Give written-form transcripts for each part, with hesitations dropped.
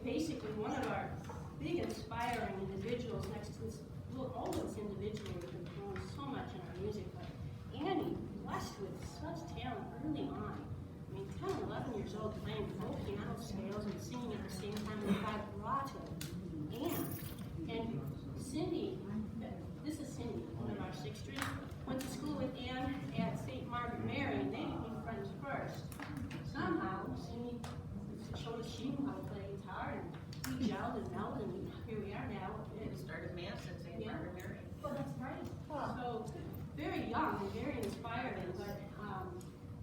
basically one of our big inspiring individuals next to this, well, all those individuals have grown so much in our music, but Annie, blessed with such talent early on. I mean, 10, 11 years old, playing both piano scales and singing at the same time with vibrato. And Cindy, this is Cindy, one of our sixth string, went to school with Ann at St. Margaret Mary, and they became friends first. Somehow, Cindy showed us she knew how to play guitar, and we gelled and melded, and here we are now. We started Mass at St. Margaret Mary. Well, that's right. So, very young and very inspiring, but,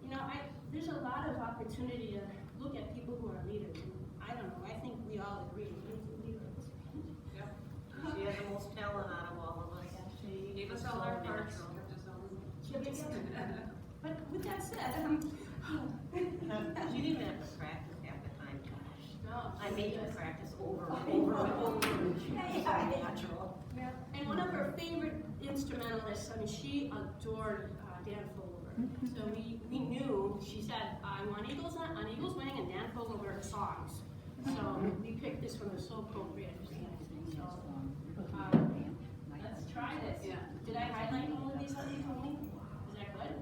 you know, there's a lot of opportunity to look at people who are leaders, and I don't know, I think we all agree. Yep. She had the most talent out of all of us. She gave us all our parts. But with that said, She didn't have to practice half the time. no, I made her practice over and over and over. Natural. yeah. And one of her favorite instrumentalists, I mean, she adored Dan Fogelberg. So we knew, she said, I want Eagles Wing and Dan Fogelberg songs. So we picked this one, it was so appropriate for Stan. So let's try this. Yeah. Did I highlight all of these that you told me? Is that good?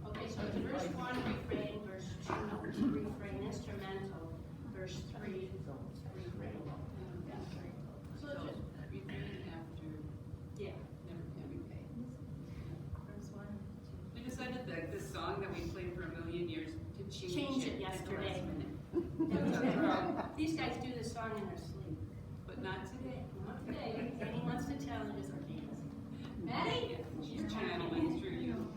Okay, so it's verse 1, refrain, verse 2, refrain, instrumental, verse 3, refrain. So it's just, Refrain after yeah. never can repay. First one. We decided that this song that we played for a million years to Change it at the yesterday. last minute. These guys do this song in their sleep. But not today. Not today. Annie wants to challenge us. Maddie? She's channeling through you.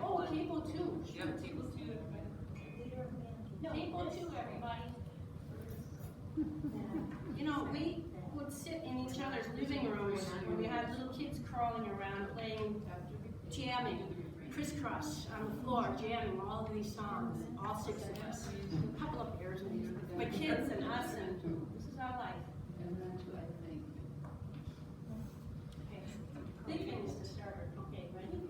Oh, table 2. Yep, table 2. Table 2, everybody. You know, we would sit in each other's living rooms when we had little kids crawling around playing, jamming, crisscross on the floor, jamming all of these songs, all 6 of us. A couple of pairs of these. My kids and us, and this is our life. And that's what I think. Okay. Big things to start. Okay, ready?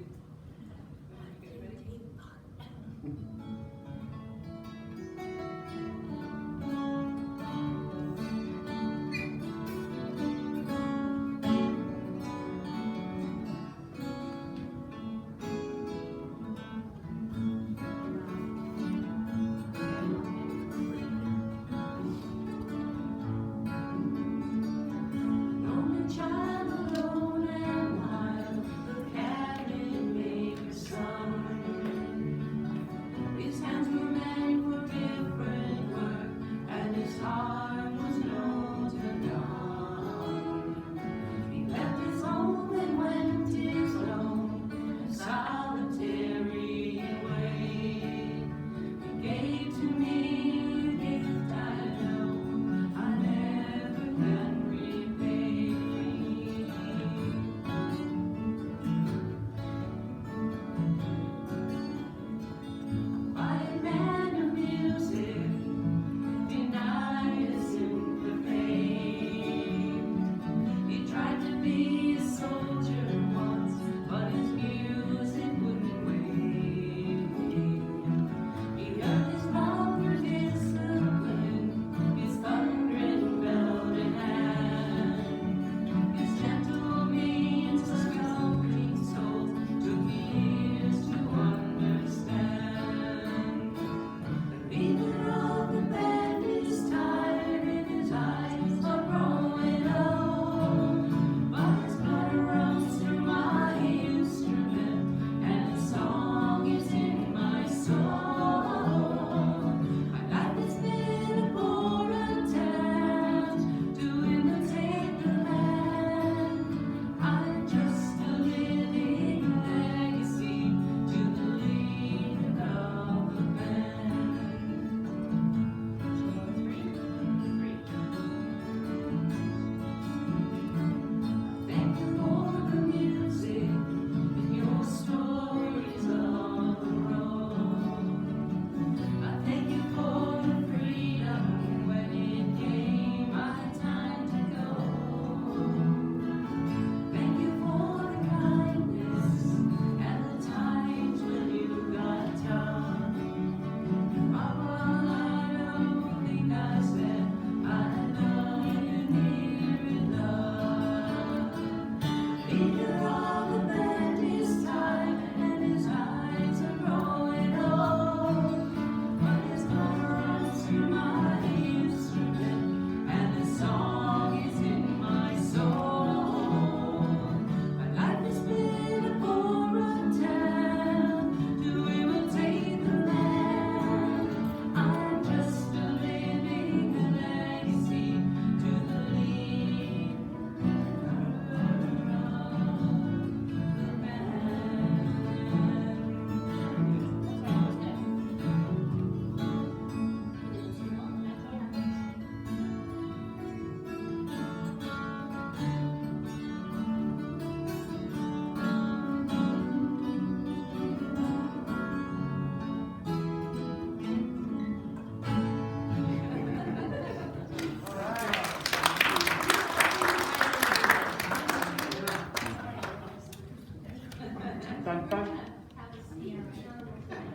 dun, dun. Have a seat.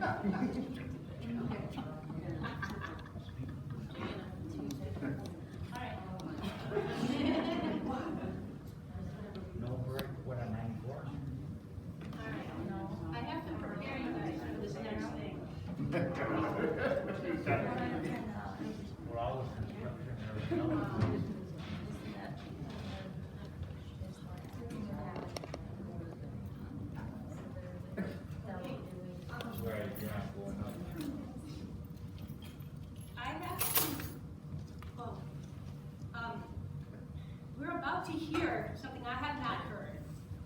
All right. No break with a 94. All right. I have to prepare you guys for this next thing. We're always construction and everything else. Right, yeah, going up. I have to, we're about to hear something I have not heard,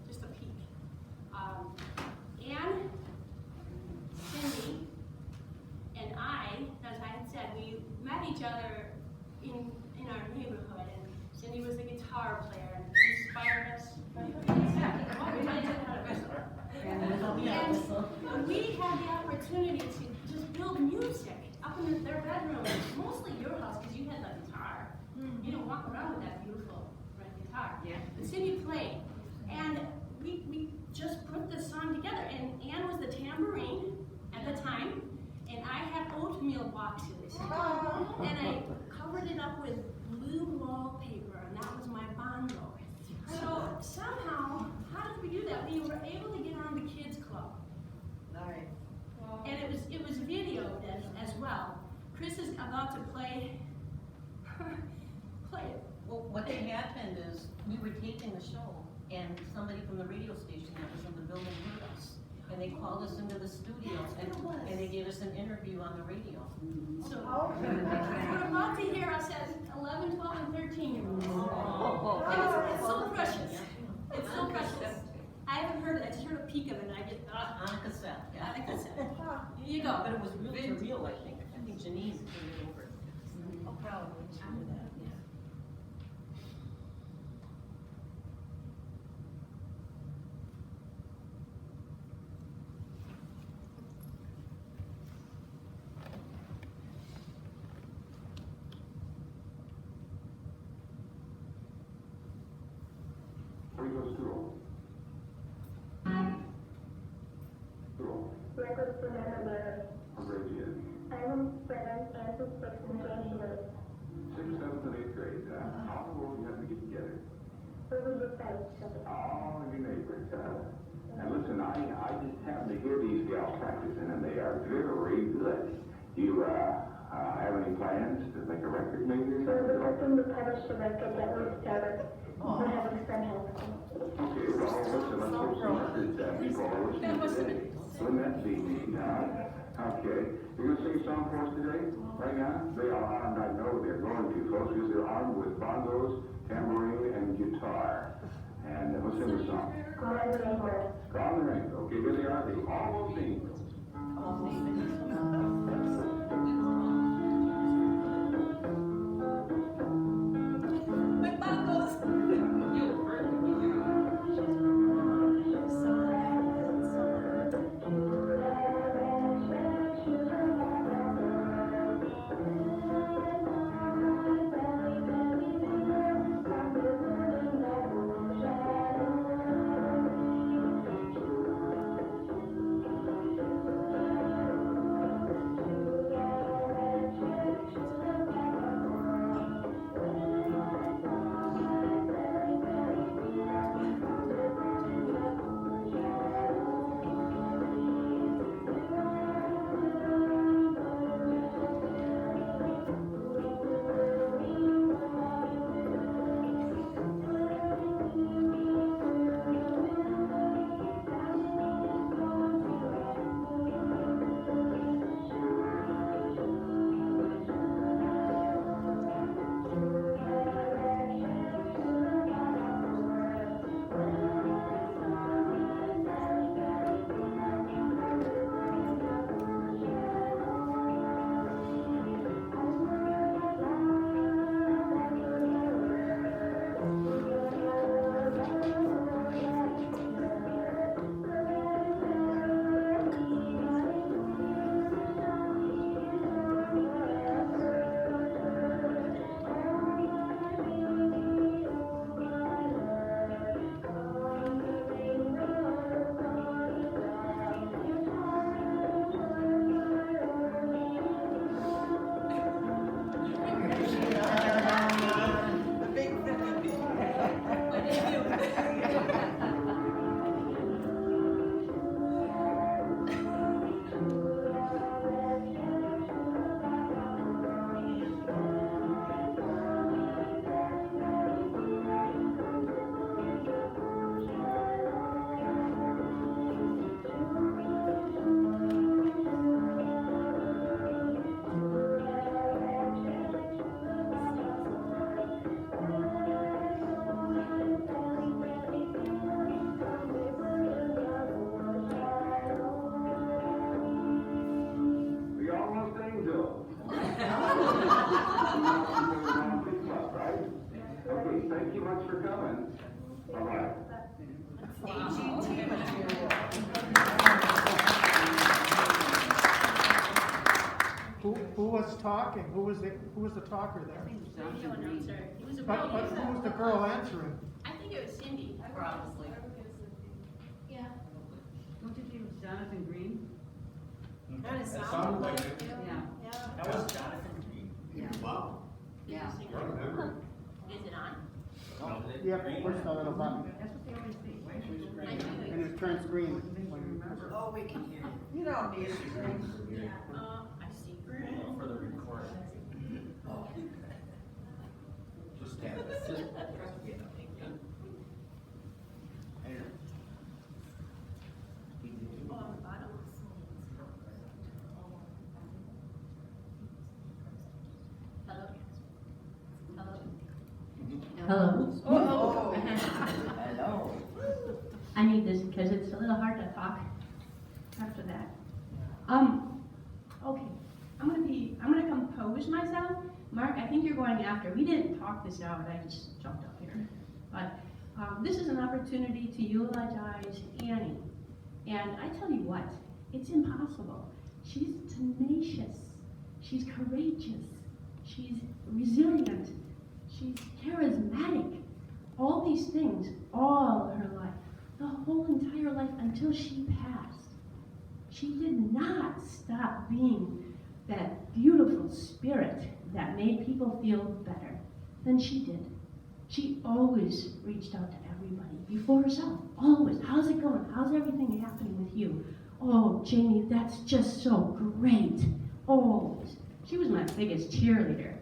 just a peek. Anne, Cindy, and I, as I had said, we met each other in our neighborhood, and Cindy was a guitar player and inspired us. And we had the opportunity to just build music up in their bedroom, mostly your house, because you had the guitar. You don't walk around with that beautiful red guitar. Yeah. But Cindy played, and we just put this song together. And Anne was the tambourine at the time, and I had oatmeal boxes, and I covered it up with blue wallpaper, and that was my bongo. So somehow, how did we do that? We were able to get on the kids club. Nice. And it was videoed as well. Chris is about to play it. Well, what had happened is, we were taping the show, and somebody from the radio station that was in the building heard us. And they called us into the studio, and they gave us an interview on the radio. So we're about to hear us as 11, 12, and 13-year-olds. And it's so precious. It's so precious. I haven't heard it. I just heard a peek of it, and I get On a cassette, yeah. I think that's it. Here you go. But it was real to real, I think. I think Janine put it over. Oh, probably. She did that, yeah. Where goes school? School. Records for Never What grade you in? I'm 7 and 6 in January. 6th, 7th, and 8th grade. How old do you have to get together? We were just out. Oh, your neighbors. And listen, I just happened to hear these gals practicing, and they are very good. Do you have any plans to make a record maybe or So we're something? hoping to publish a record that we started. We're having some help. Okay, well, listen, let's hope some records that people are listening today. Wouldn't that be neat? Okay. You're going to sing a song for us today? Right now? They are armed. I know they're going to, folks, because they're armed with bongos, tambourine, and guitar. And let's sing the song. Go on the rainbow. Gone the rainbow. Okay, here they are, the Almost Angels. With bongos. Thank was talking? Who was the talker there? Radio announcer. He was a But radio. who was the girl answering? I think it was Cindy. Probably. Yeah. Don't you think it was Jonathan Green? Kind of That sounded sounded like like it. it. Yeah. That was Jonathan Green. Yeah. Wow. Yeah. I remember. Is it on? Yeah, push the little button, That's what they always say, right? I knew and it. it turns green. Oh, we can hear you. You don't need it. I see. For the recording. Just stand there. Just trust me. Oh, on the bottom. Hello? Hello? Hello. Hello. I need this because it's a little hard to talk after that. Okay, I'm gonna compose myself. Mark, I think you're going after. We didn't talk this out, I just jumped up here. But this is an opportunity to eulogize Annie. And I tell you what, it's impossible. She's tenacious, she's courageous, she's resilient, she's charismatic. All these things, all her life, the whole entire life until she passed. She did not stop being that beautiful spirit that made people feel better than she did. She always reached out to everybody before herself, always. How's it going? How's everything happening with you? Oh, Jamie, that's just so great. Always. She was my biggest cheerleader.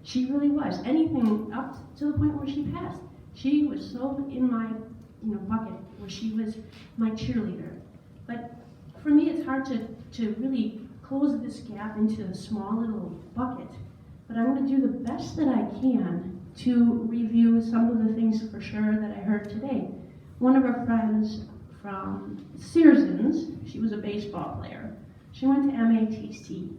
She really was. Anything up to the point where she passed. She was so in my bucket where she was my cheerleader. But for me, it's hard to really close this gap into a small little bucket. But I'm going to do the best that I can to review some of the things for sure that I heard today. One of her friends from Searsons, she was a baseball player. She went to MATC.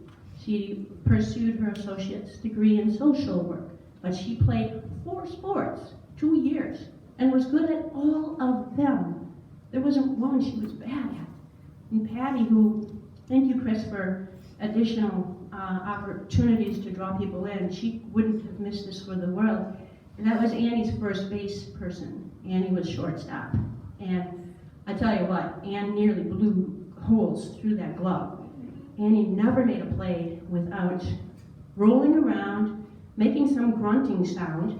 She pursued her associate's degree in social work, but she played 4 sports, 2 years, and was good at all of them. There wasn't one she was bad at. And Patty, who, thank you, Chris, for additional opportunities to draw people in, she wouldn't have missed this for the world. And that was Annie's first base person. Annie was shortstop. And I tell you what, Ann nearly blew holes through that glove. Annie never made a play without rolling around, making some grunting sound,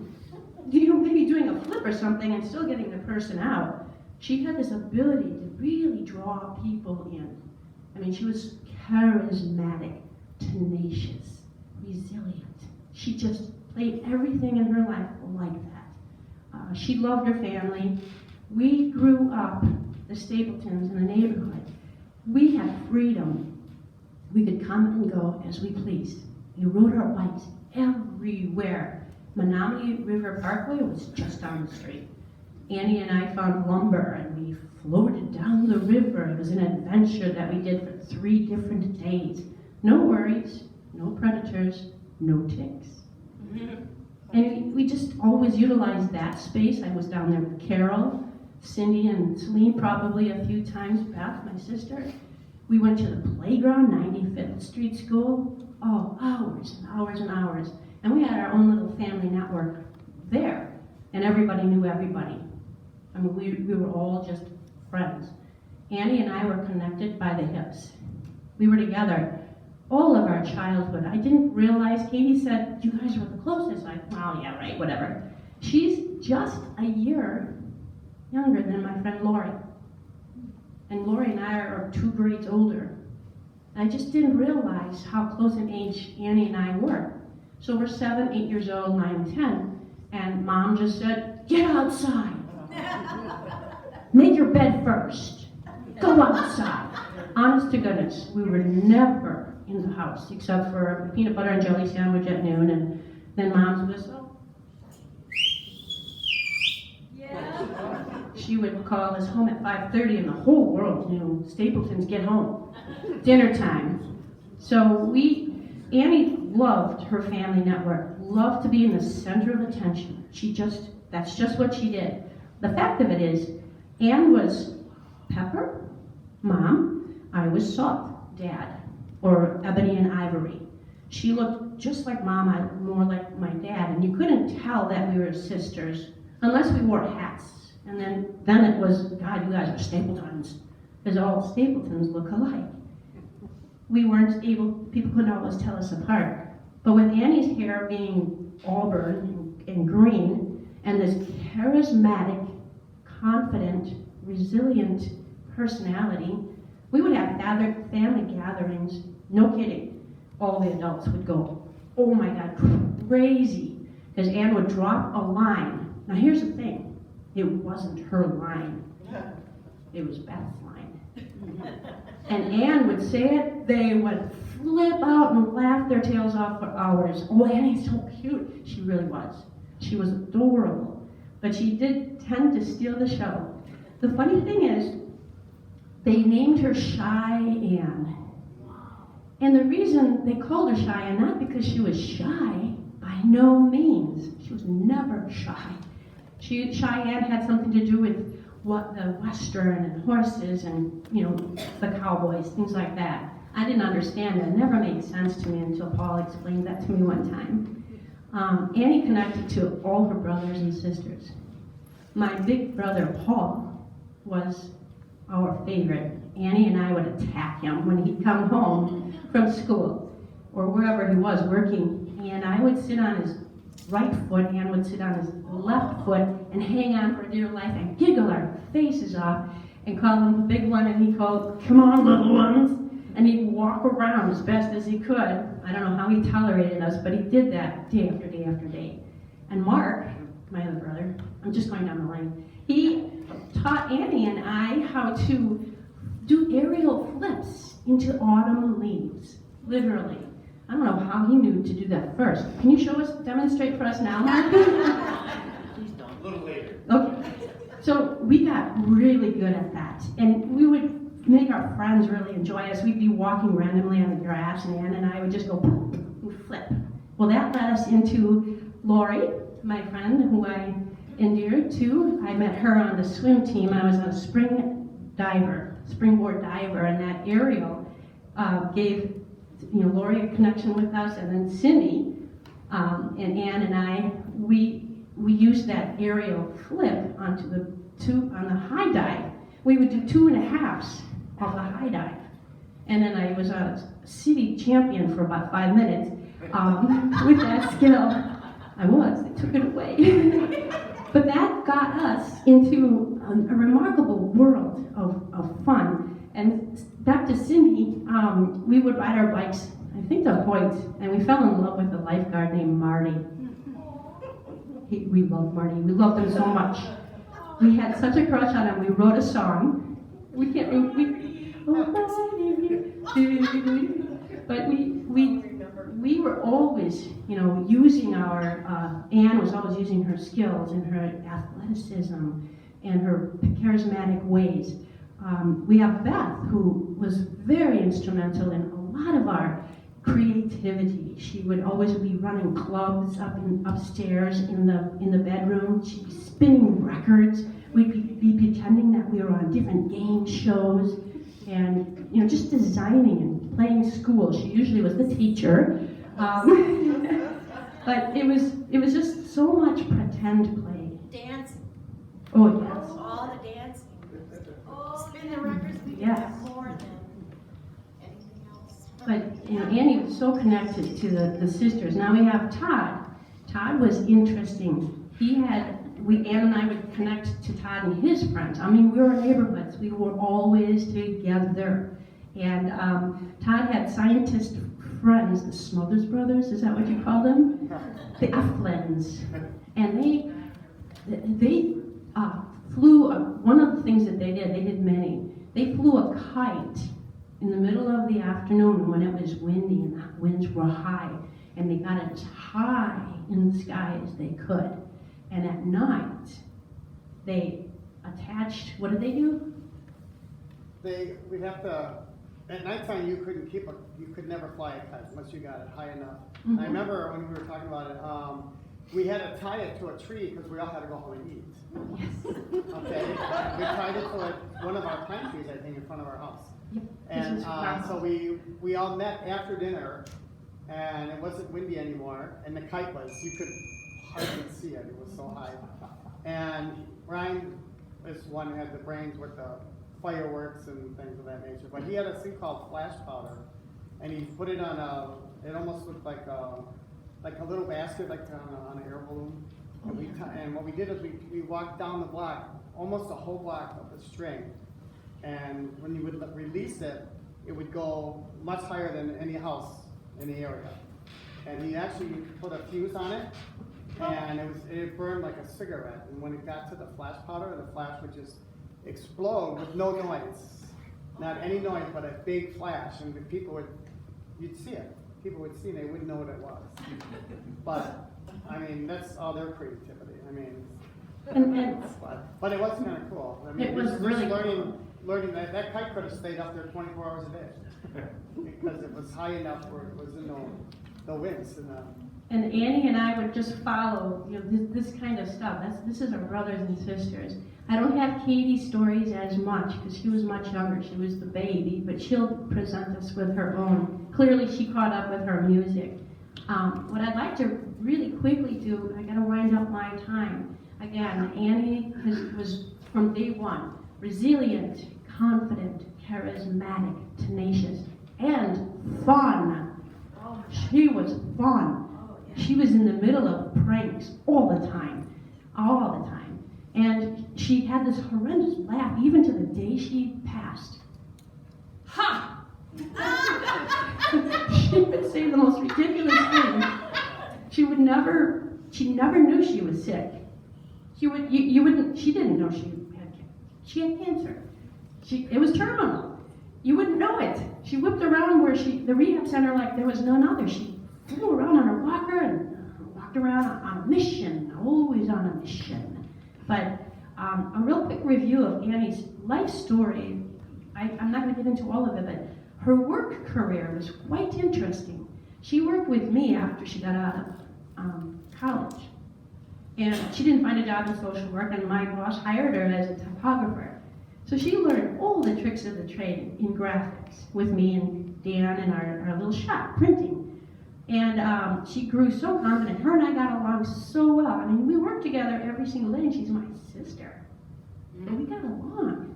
maybe doing a flip or something and still getting the person out. She had this ability to really draw people in. I mean, she was charismatic, tenacious, resilient. She just played everything in her life like that. She loved her family. We grew up, the Stapletons in the neighborhood. We had freedom. We could come and go as we pleased. We rode our bikes everywhere. Menominee River Parkway was just down the street. Annie and I found lumber and we floated down the river. It was an adventure that we did for 3 different days. No worries, no predators, no ticks. And we just always utilized that space. I was down there with Carol, Cindy, and Celine probably a few times, Beth, my sister. We went to the playground, 95th Street School. Oh, hours and hours and hours. And we had our own little family network there. And everybody knew everybody. I mean, we were all just friends. Annie and I were connected by the hips. We were together all of our childhood. I didn't realize, Katie said, you guys were the closest. I, well, yeah, right, whatever. She's just a year younger than my friend Lori. And Lori and I are 2 grades older. I just didn't realize how close in age Annie and I were. So we're 7, 8 years old, 9, 10. And Mom just said, get outside. Make your bed first. Go outside. Honest to goodness, we were never in the house except for a peanut butter and jelly sandwich at noon and then Mom's whistle. Yeah. She would call us home at 5:30 and the whole world knew Stapleton's get home. Dinner time. So Annie loved her family network, loved to be in the center of attention. That's just what she did. The fact of it is, Ann was Pepper, Mom, I was Salt, Dad, or Ebony and Ivory. She looked just like Mama, more like my dad, and you couldn't tell that we were sisters unless we wore hats. And then it was, God, you guys are Stapletons, because all Stapletons look alike. We weren't able, people couldn't always tell us apart. But with Annie's hair being auburn and green, and this charismatic, confident, resilient personality, we would have family gatherings, no kidding. All the adults would go, oh my God, crazy, because Ann would drop a line. Now here's the thing, it wasn't her line, it was Beth's line. And Ann would say it, they would flip out and laugh their tails off for hours. Oh, Annie's so cute. She really was. She was adorable. But she did tend to steal the show. The funny thing is, they named her Shy Ann. And the reason they called her Shy Ann, not because she was shy, by no means. She was never shy. Shy Ann had something to do with what the Western and horses and, the cowboys, things like that. I didn't understand it. It never made sense to me until Paul explained that to me one time. Annie connected to all her brothers and sisters. My big brother, Paul, was our favorite. Annie and I would attack him when he'd come home from school or wherever he was working. And I would sit on his right foot, Ann would sit on his left foot and hang on for dear life and giggle our faces off and call him the big one, and he'd call, come on, little ones. And he'd walk around as best as he could. I don't know how he tolerated us, but he did that day after day after day. And Mark, my other brother, I'm just going down the line, he taught Annie and I how to do aerial flips into autumn leaves, literally. I don't know how he knew to do that first. Can you show us, demonstrate for us now, Mark? Please don't. A little later. Okay. So we got really good at that. And we would make our friends really enjoy us. We'd be walking randomly on the grass, and Ann and I would just go poof, and flip. Well, that led us into Lori, my friend, who I endeared to. I met her on the swim team. I was a springboard diver, and that aerial gave Lori a connection with us, and then Cindy and Ann and I, we used that aerial flip on the high dive. We would do 2.5s off the high dive, and then I was a city champion for about 5 minutes with that skill. They took it away. But that got us into a remarkable world of fun. And back to Cindy, we would ride our bikes, I think the Hoyts, and we fell in love with a lifeguard named Marty. We loved Marty. We loved him so much. We had such a crush on him. We wrote a song. We can't. But we were always, using our. Anne was always using her skills and her athleticism and her charismatic ways. We have Beth, who was very instrumental in a lot of our creativity. She would always be running clubs upstairs in the bedroom. She'd be spinning records. We'd be pretending that we were on different game shows, and just designing and playing school. She usually was the teacher, but it was just so much pretend play. Dancing. Oh yes. All the dancing. Spin the records. We Yes. have more than anything else. But Annie was so connected to the sisters. Now we have Todd. Todd was interesting. Ann and I would connect to Todd and his friends. I mean, we were neighborhoods. We were always together. And Todd had scientist friends, the Smothers Brothers, is that what you call them? The Eflins. And they flew, one of the things that they did many, they flew a kite in the middle of the afternoon when it was windy and the winds were high, and they got it as high in the sky as they could. And at night, they attached, what did they do? We'd have to, at nighttime you could never fly a kite unless you got it high enough. Mm-hmm. I remember when we were talking about it, we had to tie it to a tree because we all had to go home and eat. Yes. Okay, we tied it to one of our pine trees, I think, in front of our house. Yep. And This is wow. so we all met after dinner and it wasn't windy anymore, and the kite was, you could hardly see it, it was so high. And Ryan is one who had the brains with the fireworks and things of that nature, but he had a thing called flash powder, and he put it on it almost looked like a little basket, like on an air balloon. And what we did is we walked down the block, almost a whole block of the string, and when you would release it, it would go much higher than any house in the area. And he actually put a fuse on it, and it burned like a cigarette. And when it got to the flash powder, the flash would just explode with no noise. Not any noise, but a big flash, and you'd see it. People would see it, they wouldn't know what it was. But, I mean, that's all their creativity. I mean, but it was kind of cool. I mean, It was just really learning that kite could have stayed up there 24 hours a day because it was high enough where it was in the winds. And Annie and I would just follow, this kind of stuff. This is our brothers and sisters. I don't have Katie's stories as much because she was much younger. She was the baby, but she'll present us with her own. Clearly, she caught up with her music. What I'd like to really quickly do, I got to wind up my time. Again, Annie was from day one resilient, confident, charismatic, tenacious, and fun. She was fun. She was in the middle of pranks all the time. And she had this horrendous laugh, even to the day she passed. Ha! She would say the most ridiculous things. She never knew she was sick. She didn't know she had cancer. It was terminal. You wouldn't know it. She whipped around the rehab center like there was none other. She flew around on her walker and walked around on a mission, always on a mission. But a real quick review of Annie's life story. I'm not going to get into all of it, but her work career was quite interesting. She worked with me after she got out of college. And she didn't find a job in social work, and my boss hired her as a typographer. So she learned all the tricks of the trade in graphics with me and Dan in our little shop, printing. And she grew so confident. Her and I got along so well. I mean, we worked together every single day, and she's my sister. And we got along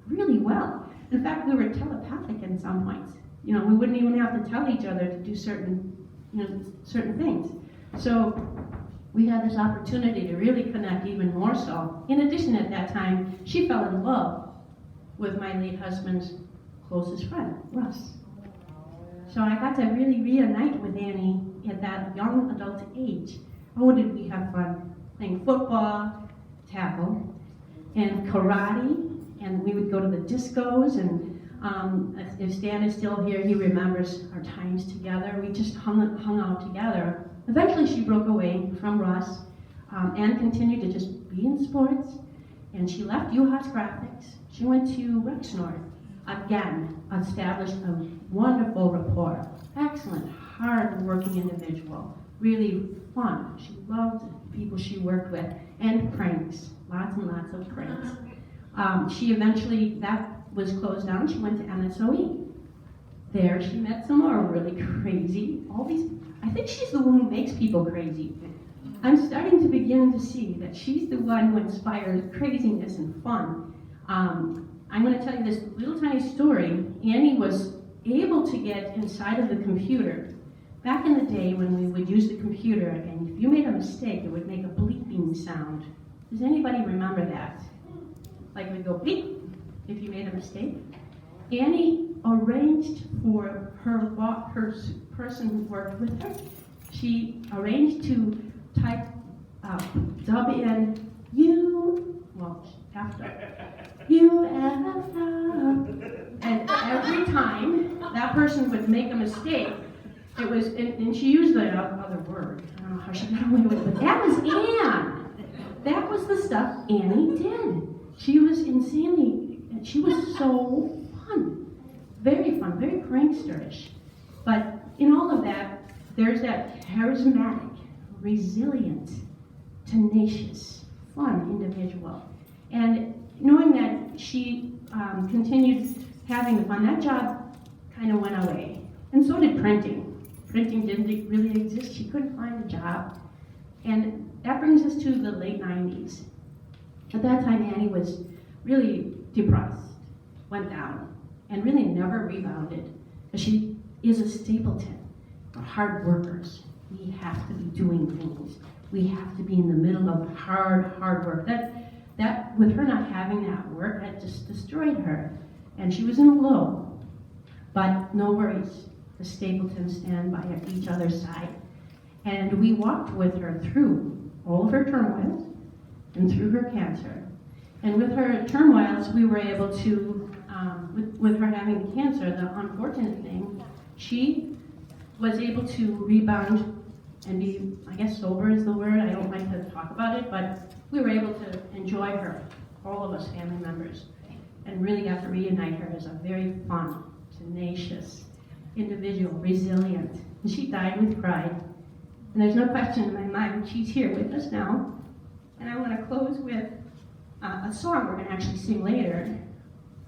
really well. In fact, we were telepathic in some points. We wouldn't even have to tell each other to do certain things. So we had this opportunity to really connect even more so. In addition, at that time, she fell in love with my late husband's closest friend, Russ. So I got to really reunite with Annie at that young adult age. Oh, did we have fun playing football, tackle, and karate, and we would go to the discos, and if Stan is still here, he remembers our times together. We just hung out together. Eventually she broke away from Russ and continued to just be in sports, and she left UHAS Graphics. She went to Rexnord. Again, established a wonderful rapport. Excellent, hard-working individual. Really fun. She loved the people she worked with. And pranks. Lots and lots of pranks. She eventually, that was closed down. She went to MSOE. There she met some more really crazy, I think she's the one who makes people crazy. I'm starting to begin to see that she's the one who inspires craziness and fun. I'm going to tell you this little tiny story. Annie was able to get inside of the computer. Back in the day when we would use the computer, and if you made a mistake, it would make a bleeping sound. Does anybody remember that? Like we'd go bleep if you made a mistake. Annie arranged for her person who worked with her. She arranged to dub in and every time that person would make a mistake, it was, and she used the other word. I don't know how she got away with it, but that was Anne. That was the stuff Annie did. She was insanely, she was so fun, very pranksterish. But in all of that, there's that charismatic, resilient, tenacious, fun individual. And knowing that she continued having the fun, that job kind of went away. And so did printing. printing didn't really exist. She couldn't find a job. And that brings us to the late 90s. At that time, Annie was really depressed, went down, and really never rebounded. She is a Stapleton. We're hard workers. We have to be doing things. We have to be in the middle of hard work. That with her not having that work, that just destroyed her. And she was in a low. But no worries. The Stapletons stand by each other's side. And we walked with her through all of her turmoils and through her cancer. And with her turmoils, we were able to, with her having cancer, the unfortunate thing, she was able to rebound and be, I guess sober is the word, I don't like to talk about it, but we were able to enjoy her, all of us family members, and really got to reunite her as a very fun, tenacious individual, resilient. And she died with pride. And there's no question in my mind, she's here with us now. And I want to close with a song we're going to actually sing later.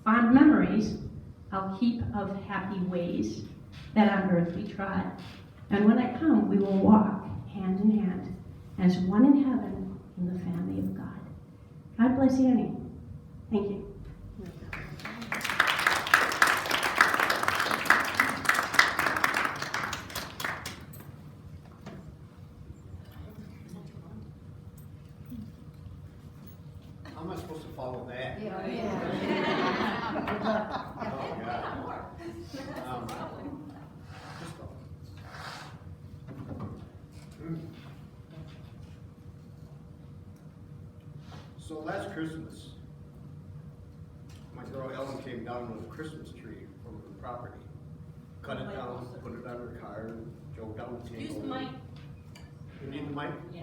Fond memories, I'll keep of happy ways that on earth we trod. And when I come, we will walk hand in hand as one in heaven in the family of God. God bless Annie. Thank you. How am I supposed to follow that? Yeah. Oh, God. So last Christmas, my girl Ellen came down with a Christmas tree from her property. Cut it down, put it on her car, and drove down the table. Use the mic. You need the mic? Yeah.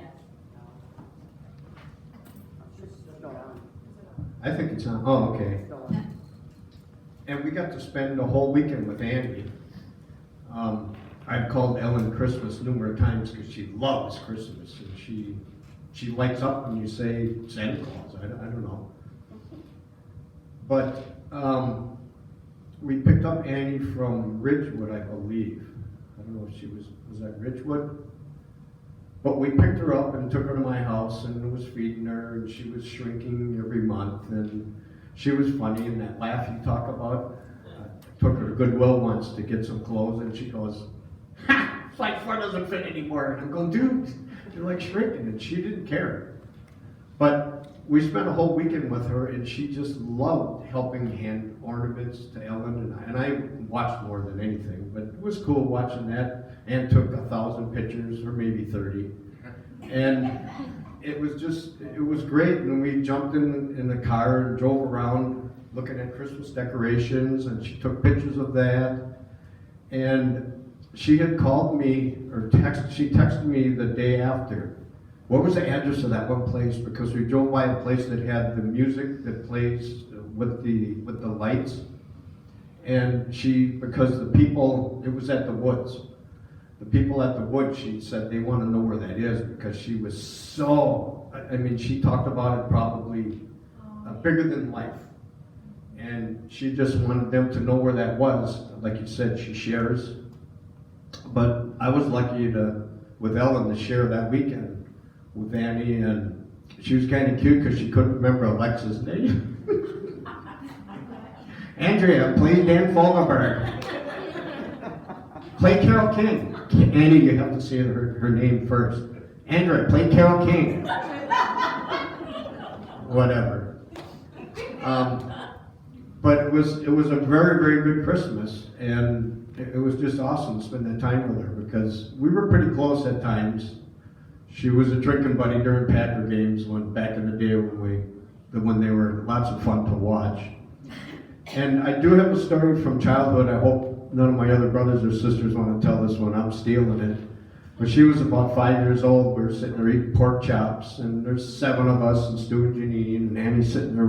I think it's on. Oh, okay. And we got to spend the whole weekend with Andy. I've called Ellen Christmas numerous times because she loves Christmas, and she lights up when you say Santa Claus. I don't know. But we picked up Annie from Ridgewood, I believe. I don't know if she was that Ridgewood? But we picked her up and took her to my house and was feeding her, and she was shrinking every month, and she was funny, and that laugh you talk about. Took her to Goodwill once to get some clothes, and she goes, "Ha! 5'4" doesn't fit anymore." And I'm going, "Dude, you're like shrinking," and she didn't care. But we spent a whole weekend with her, and she just loved helping hand ornaments to Ellen, and I watched more than anything, but it was cool watching that. And took 1,000 pictures, or maybe 30. And it was great. And we jumped in the car and drove around looking at Christmas decorations, and she took pictures of that. And she had called me, she texted me the day after. What was the address of that one place? Because we drove by a place that had the music that plays with the lights. And because the people, it was at the Woods. The people at the Wood, she said they want to know where that is because she was she talked about it probably bigger than life. And she just wanted them to know where that was. Like you said, she shares. But I was lucky with Ellen to share that weekend with Annie, and she was kind of cute because she couldn't remember Alexa's name. Andrea, play Dan Fogelberg. Play Carole King. Annie, you have to say her name first. Andrea, play Carole King. Whatever. But it was a very, very good Christmas, and it was just awesome to spend that time with her because we were pretty close at times. She was a drinking buddy during Packer games back in the day when they were lots of fun to watch. And I do have a story from childhood. I hope none of my other brothers or sisters want to tell this one. I'm stealing it. But she was about 5 years old. We were sitting there eating pork chops, and there's 7 of us, and Stu and Janine, and Annie's sitting there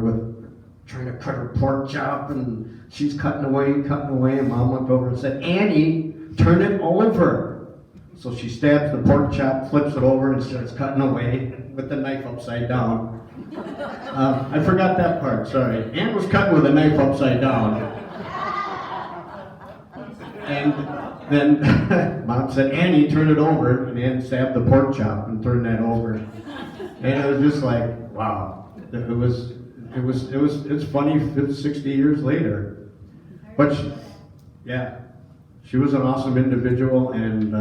trying to cut her pork chop, and she's cutting away, and Mom went over and said, "Annie, turn it over." So she stabs the pork chop, flips it over, and starts cutting away with the knife upside down. I forgot that part, sorry. Ann was cutting with a knife upside down. And then Mom said, Annie, turn it over, and Ann stabbed the pork chop and turned that over. And it was just like, wow. It's funny 60 years later. But she was an awesome individual, and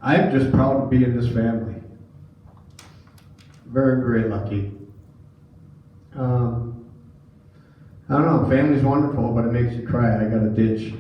I'm just proud to be in this family. Very, very lucky. I don't know, family's wonderful, but it makes you cry. I got a ditch.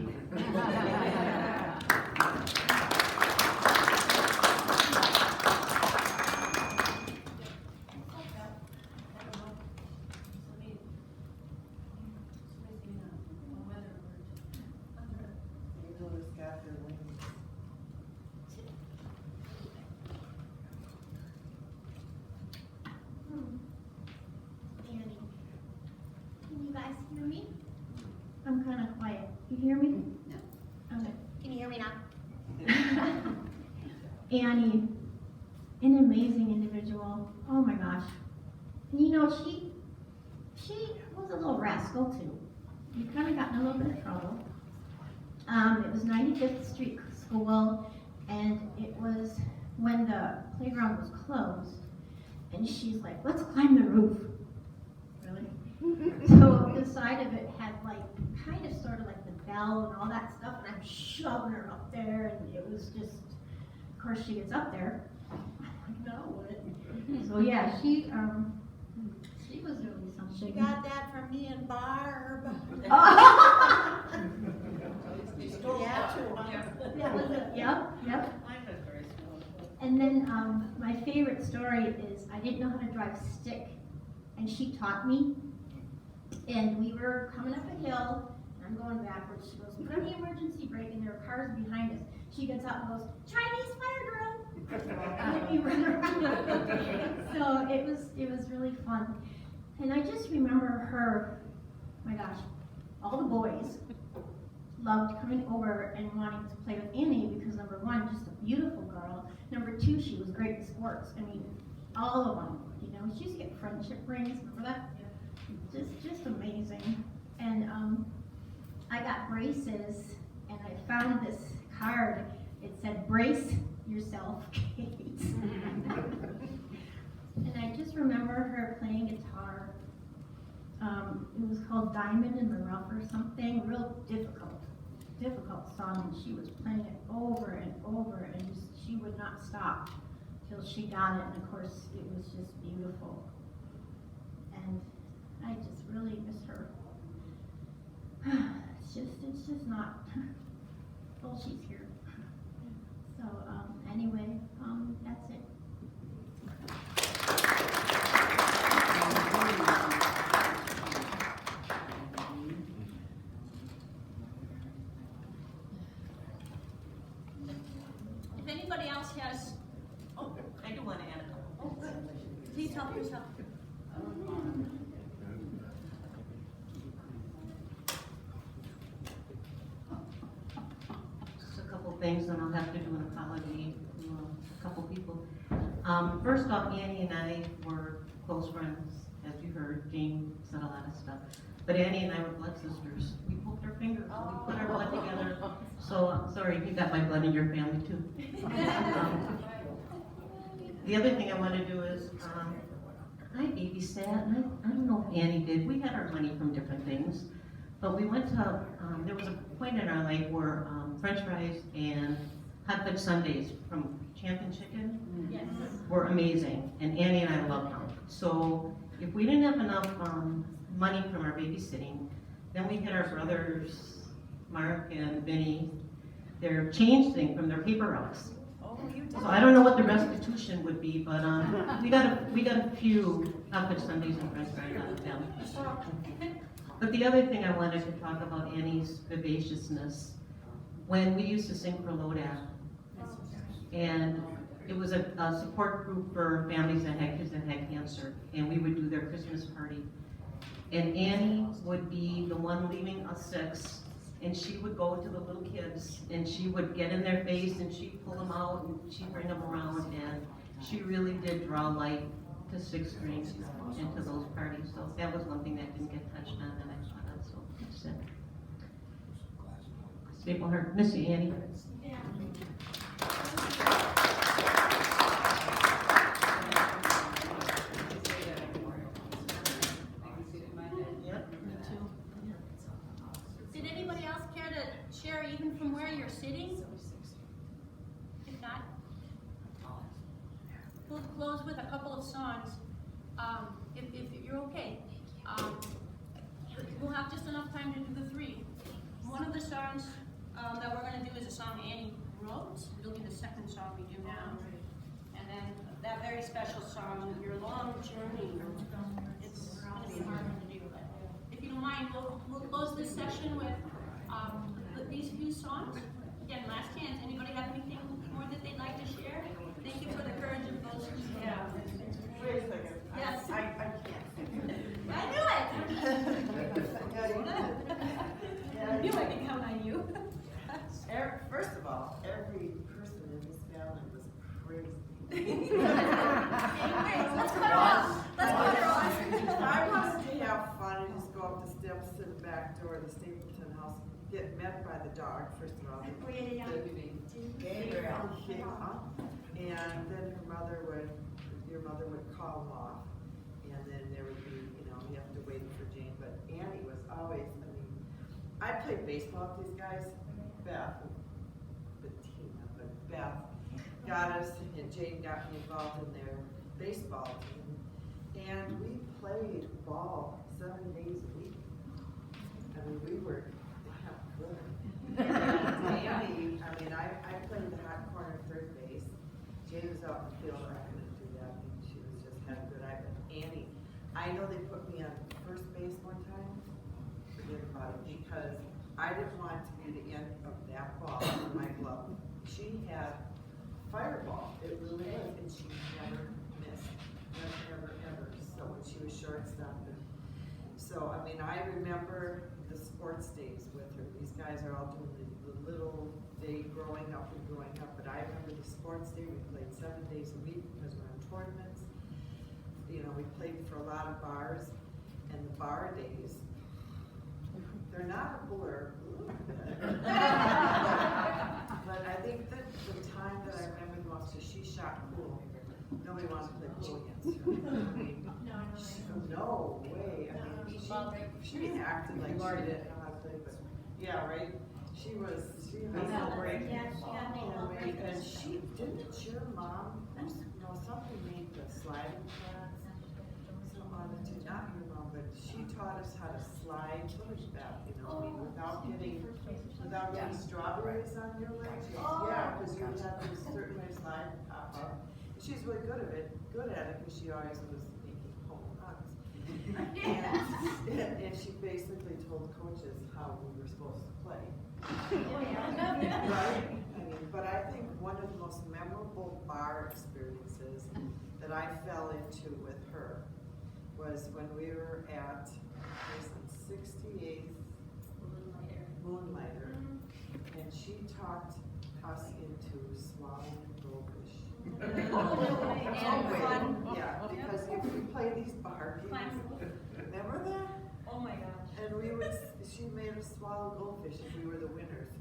Annie, can you guys hear me? I'm kind of quiet. You hear me? No. Okay. Can you hear me now? Annie, an amazing individual. Oh my gosh. You know, she was a little rascal too. You kind of got in a little bit of trouble. It was 95th Street School, and it was when the playground was closed. And she's like, let's climb the roof. Really? So the side of it had like, kind of sort of like the bell and all that stuff, and I'm shoving her up there, and it was just, of course she gets up there. I'm like, no, what? So yeah, she was really something. She got that from me and Barb. Yeah. That was it. Yep. And then my favorite story is I didn't know how to drive stick, and she taught me. And we were coming up a hill, and I'm going backwards. She goes, put on the emergency brake, and there are cars behind us. She gets up and goes, Chinese fire drill. And we run around. So it was really fun. And I just remember her, my gosh, all the boys loved coming over and wanting to play with Annie because number one, just a beautiful girl. Number two, she was great in sports. I mean, all of them, you know. She used to get friendship rings, remember that? Just amazing. And I got braces, and I found this card. It said, brace yourself, Kate. And I just remember her playing guitar. It was called Diamond in the Rough or something, real difficult song, and she was playing it over and over, and she would not stop till she got it, and of course it was just beautiful. And I just really miss her. It's just not, well, she's here. So anyway, that's it. If anybody else has, I do want to add a couple. please help yourself. Just a couple things, and I'll have to do an apology to a couple people. First off, Annie and I were close friends, as you heard. Jane said a lot of stuff. But Annie and I were blood sisters. We poked our fingers, we put our blood together. So, sorry, you got my blood in your family too. The other thing I want to do is, I babysat, and I don't know if Annie did. We had our money from different things. But we went to, there was a point in our life where French fries and hot fudge sundaes from Champion Chicken were amazing, and Annie and I loved them. So if we didn't have enough money from our babysitting, then we had our brothers, Mark and Vinny, their change thing from their paper routes. So I don't know what the restitution would be, but we got a few hot fudge sundaes and French fries out of them. But the other thing I wanted to talk about Annie's vivaciousness, when we used to sing for LODAP, and it was a support group for families that had kids that had cancer, and we would do their Christmas party. And Annie would be the one leaving us 6, and she would go to the little kids, and she would get in their face, and she'd pull them out, and she'd bring them around, and she really did draw light to 6th grade into those parties. So that was one thing that didn't get touched on, and I thought that's so good. Stapleton, miss you, Annie. Yeah. Did anybody else care to share even from where you're sitting? If not, we'll close with a couple of songs, if you're okay. We'll have just enough time to do the three. One of the songs that we're going to do is a song Annie wrote. It'll be the second song we do now. And then that very special song, Your Long Journey. It's going to be a hard one to do, but if you don't mind, we'll close this session with these few songs. Again, last chance. Anybody have anything more that they'd like to share? Thank you for the courage of those who have. Wait a second. Yes. I can't. I knew it! I knew I could count on you. First of all, every person in this family was crazy. Let's cut her off. Let's cut her off. I wanted to have fun and just go up the steps to the back door of the Stapleton house, get met by the dog, first of all. Gabriel. And then your mother would call them off. And then there would be, you have to wait for Jane. But Annie was always, I played baseball with these guys. Beth got us, and Jane got me involved in their baseball team. And we played ball 7 days a week. We were damn good. And Annie, I played the hot corner third base. Jane was out in the field. I couldn't do that. She was just had a good eye. But Annie, I know they put me on first base one time. Forget about it, because I didn't want to be the end of that ball in my glove. She had fireball. It really was, and she never missed. Never, ever. So when she was shortstop. So, I remember the sports days with her. These guys are all doing the little day growing up. But I remember the sports day. We played 7 days a week because we're in tournaments. We played for a lot of bars. And the bar days, they're not a blur. But I think that the time that I remember the most is she shot pool. Nobody wants to play pool against her. No way. She acted like she didn't know how to play, but yeah, right? She was great. Yeah, she got me. And she didn't your mom, something made the sliding pads. Not your mom, but she taught us how to slide. What is that? Without getting strawberries on your legs. Yeah, because you have to certain way slide pop up. She's really good at it because she always was making home runs. And she basically told coaches how we were supposed to play. Right? But I think one of the most memorable bar experiences that I fell into with her was when we were at 68th Moonlighter, and she talked us into swallowing goldfish. Yeah, because if we play these bar games, remember that? Oh my gosh. And she made us swallow goldfish if we were the winners.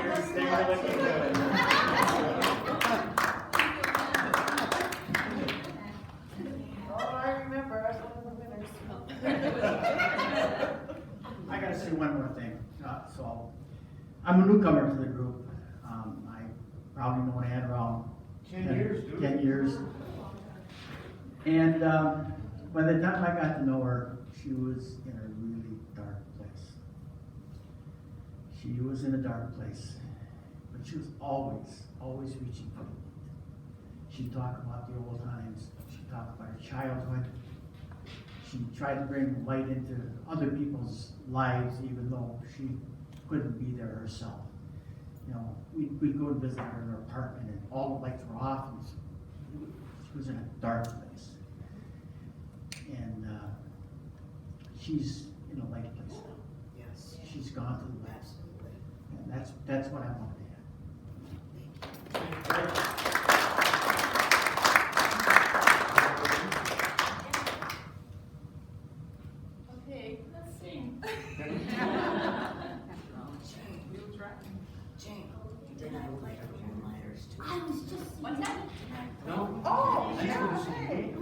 You're still looking good. I remember, I was one of the winners. I gotta say one more thing. So, I'm a newcomer to the group. I probably known Ann around 10 years. And by the time I got to know her, she was in a really dark place. She was in a dark place, but she was always reaching for the light. She'd talk about the old times. She'd talk about her childhood. She tried to bring light into other people's lives, even though she couldn't be there herself. We'd go to visit her in her apartment, and all the lights were off, and she was in a dark place. And she's in a light place now. Yes. She's gone to the light. And that's what I wanted to add. Okay, let's sing. What's that? Oh, yeah, hey.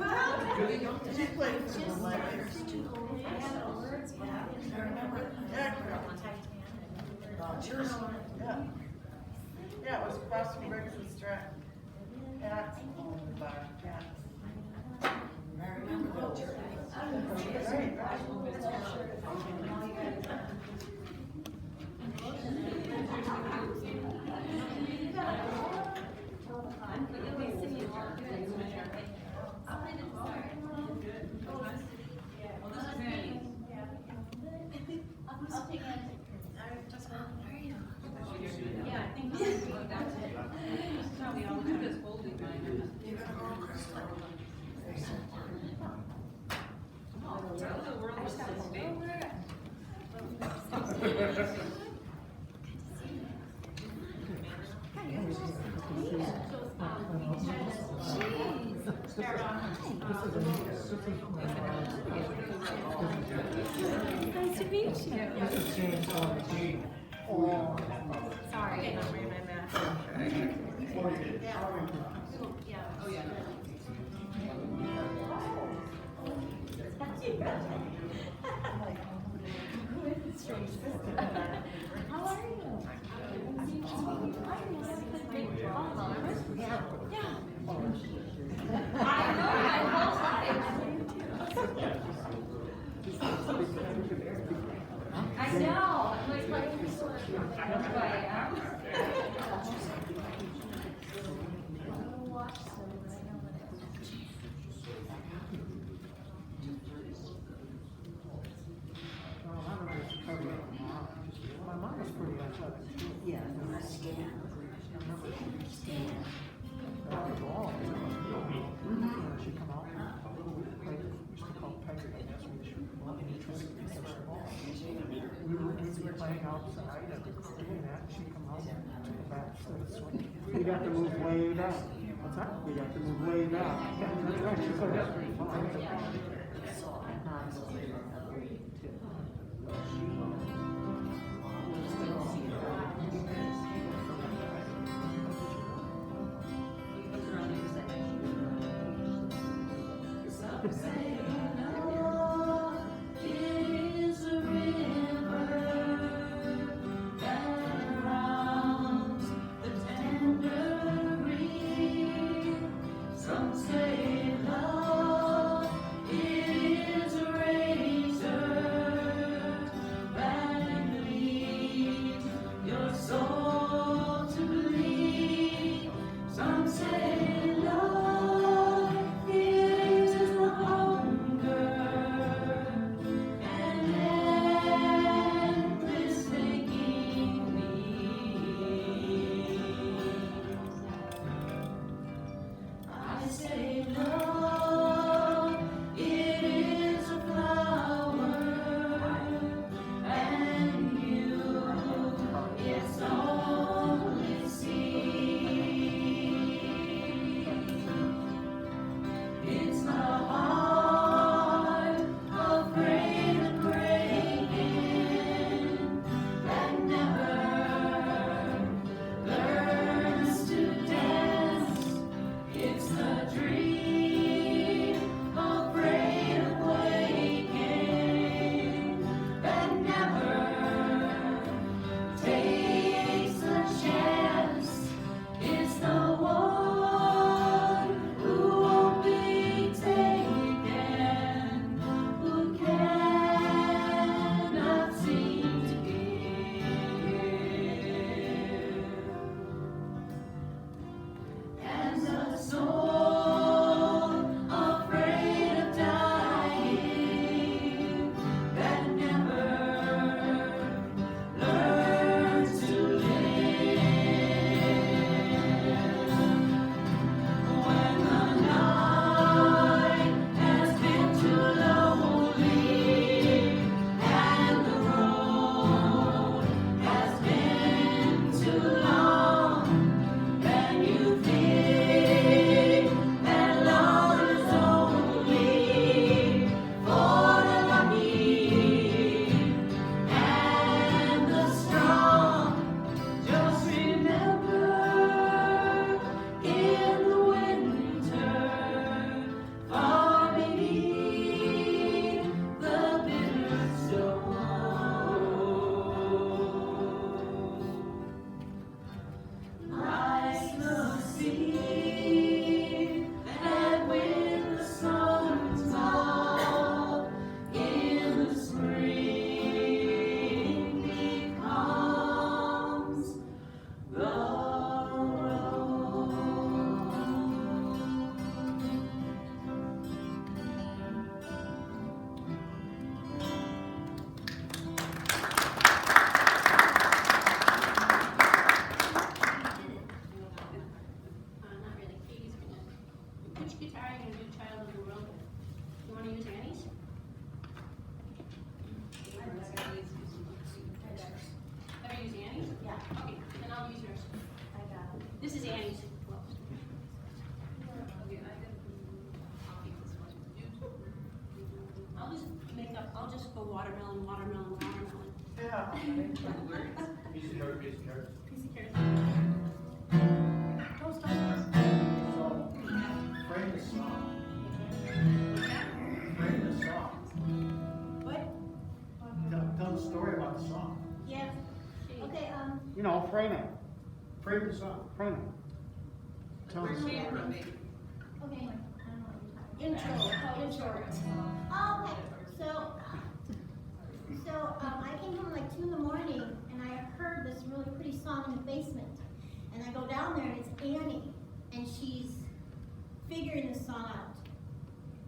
She played for the Lakers. Yeah. Yeah, it was across from Briggs and Stratton. Pat's owned the bar, Pat's. I remember those. Right, I'll take it. Yeah, I think this is how we all do this holding line. Tell the world what's at stake. Nice to meet you. Oh. Sorry, I don't wear my mask. How are you? Yeah. I know my whole life. I know. I'm like, why are you so that's who I am. My mom was pretty athletic too. Yeah, I scan. She'd come out and play, used to call Peggy, I guess, when she would catch the ball. We'd be playing outside and doing that, and she'd come out to the back, so it's swing. We'd have to move way back. What's that? We'd have to move way back. Yeah, that's right, she said that's pretty fun. Some say love is a race Piece of carrot, piece of carrot. Piece of carrot. So, frame the song. Frame the song. What? Tell the story about the song. Yeah. Okay, You know, frame it, Frame the song. frame it. Tell Where's us. she from, me? okay. I don't know what you're talking Intro, intro. about. Okay, so I came home like 2 in the morning and I heard this really pretty song in the basement. And I go down there and it's Annie and she's figuring the song out.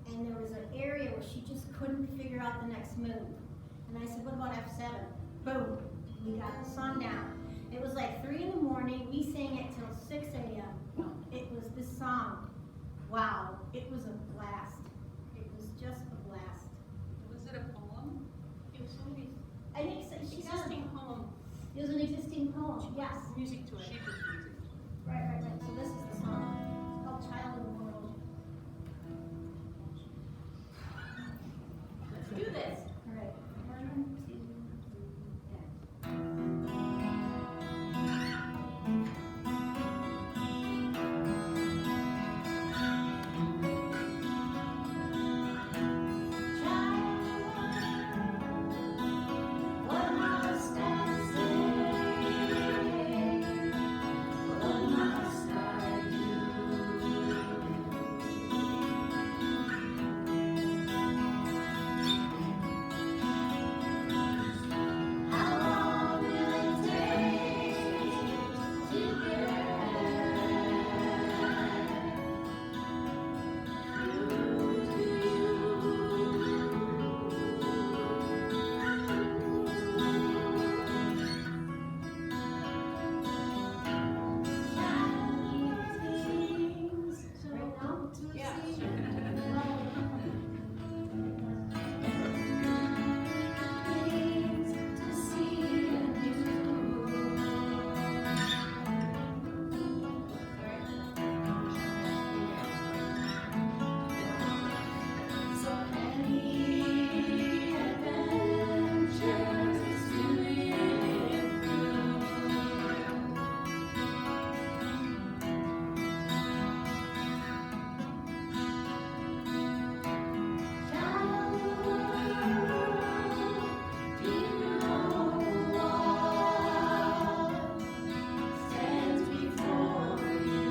And there was an area where she just couldn't figure out the next move. And I said, what about F7? Boom, we got the song down. It was like 3 in the morning, we sang it till 6 a.m. It was this song. Wow, it was a blast. It was just a blast. Was it a poem? It was somebody's I think so, she got existing home, it was an existing poem, yes. music to it. She just music. Right. So this is the song. It's called Child in the World. Let's do this. All right. 1, 2, 3. What must I say? What must I do? How long will it take to get through to so many adventures to live through. Child of the world, do you know what stands before you?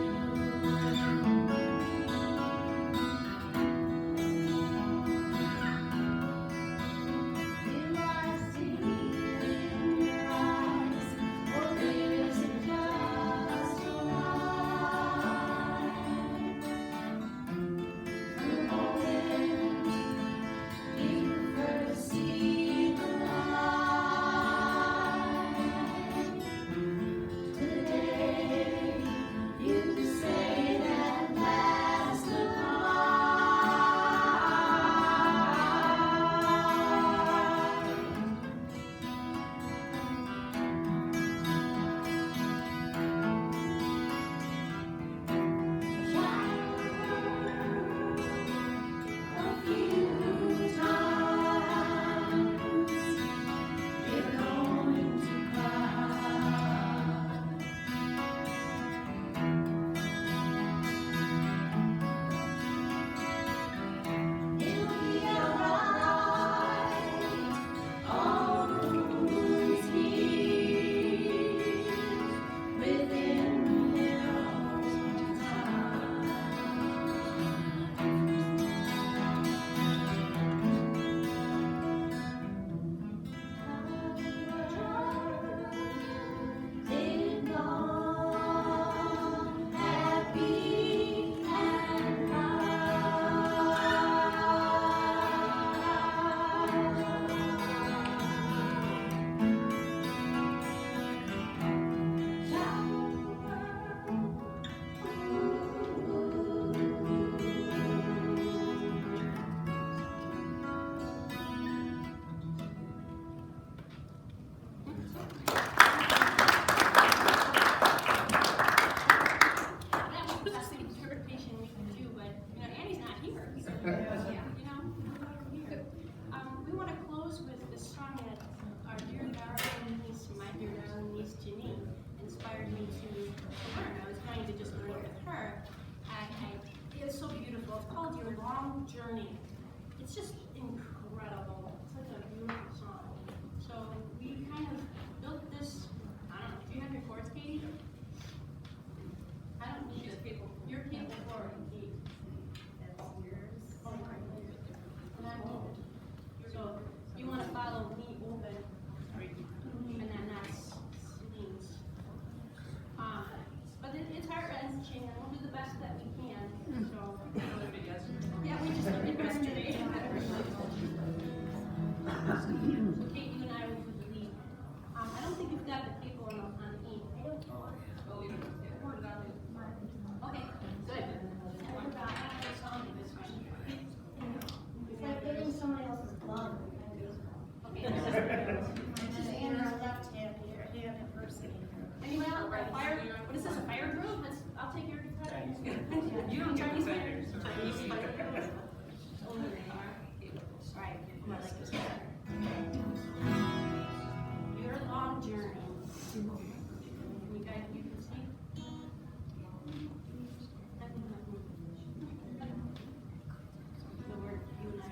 Do I see in your eyes, or is it just a lie? The moment you first see the light, today you say that last goodbye. A few times you're going to cry. It'll be alright. All the wounds heal within their own time. Did gone happy and That's the interpretation we can do, but, Annie's not here. So, here. We want to close with the song that our dear darling long journey. It's just incredible. It's such a beautiful song. So we kind of built this, I don't know, do you have your chords, Katie? I don't need your cable. Your cable chord, Katie. That's yours. Oh, right. And I'm open. So you want to follow me open, and then that's Celine's. But it's heart-wrenching, and we'll do the best that we can. So yeah, we just learned it yesterday. So Kate, you and I will do the lead. I don't think we've got the people on E. I don't. Oh, we don't. Okay, good. And we're back to the song this one. It's like getting somebody else's glove. Okay. Just in our left hand, your hand first. Anyone else? Fire? What is this? A fire drill? I'll take your guitar. You don't Chinese fire. Chinese fire. Only they are. All right. I like this better. Your long journey. You guys, you can see. The word you and I are.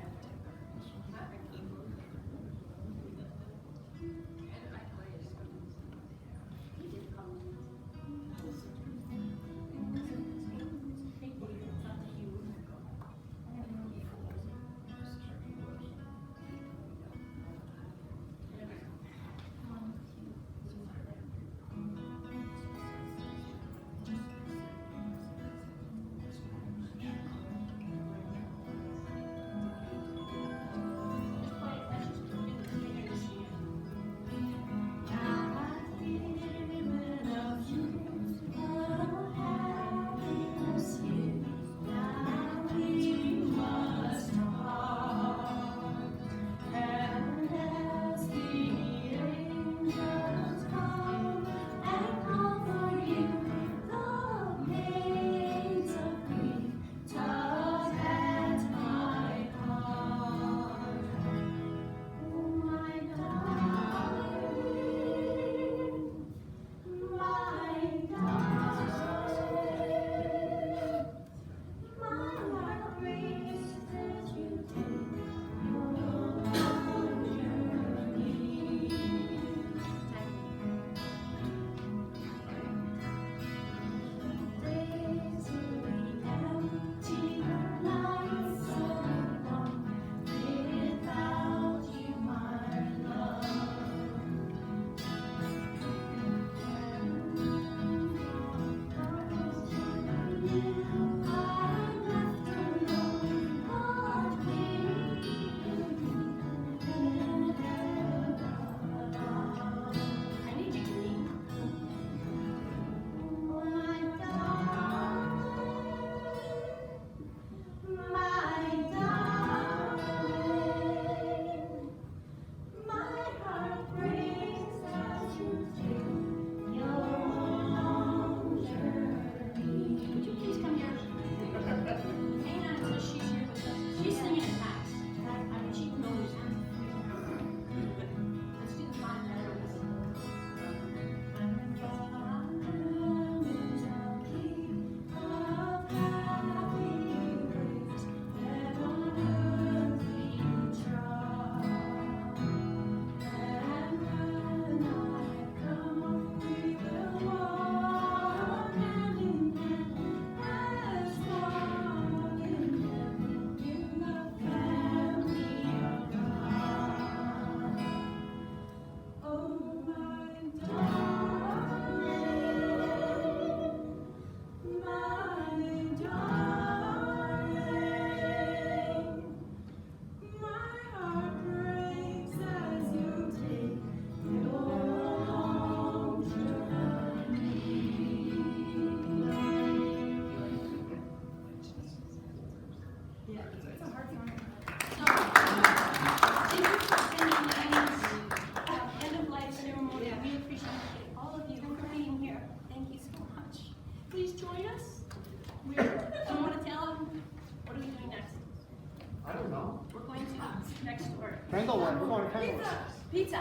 Pendleton, we're going to Pendleton. Pizza.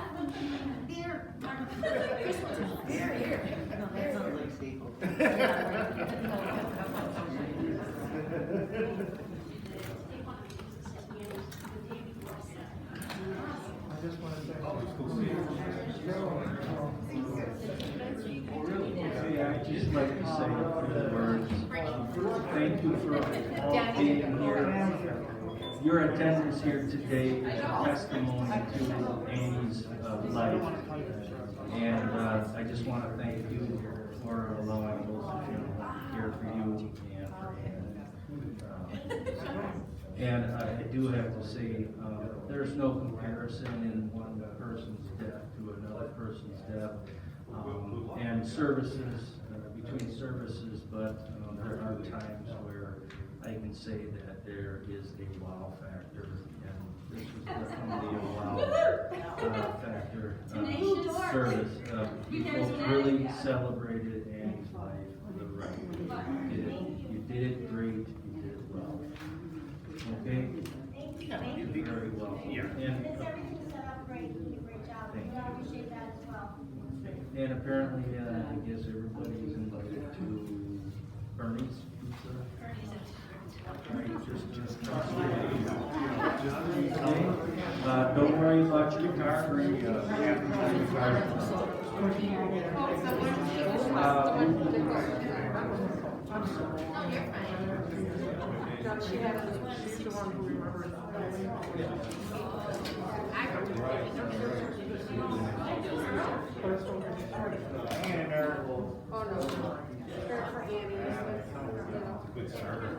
Beer. Here. No, that sounds like Stapleton. just like to say a few words. Thank you for all being here. Your attendance here today is a testimony to Annie's life. And I just want to thank you for allowing those of you to care for you and for Annie. And I do have to say, there's no comparison in one person's death to another person's death. And services, between services, but there are times where I can say that there is a wow factor, and this was definitely a wow factor service. You folks really celebrated Annie's life the right way. You did it great, you did it well. Okay? Thank you. You're very welcome. And, This everything set up great, you did a great job, Thank we appreciate that as well. and apparently, I guess everybody's invited to Bernie's Pizza. Don't worry about your car. She's the one who remembers. Oh, no. For Annie. Good starter.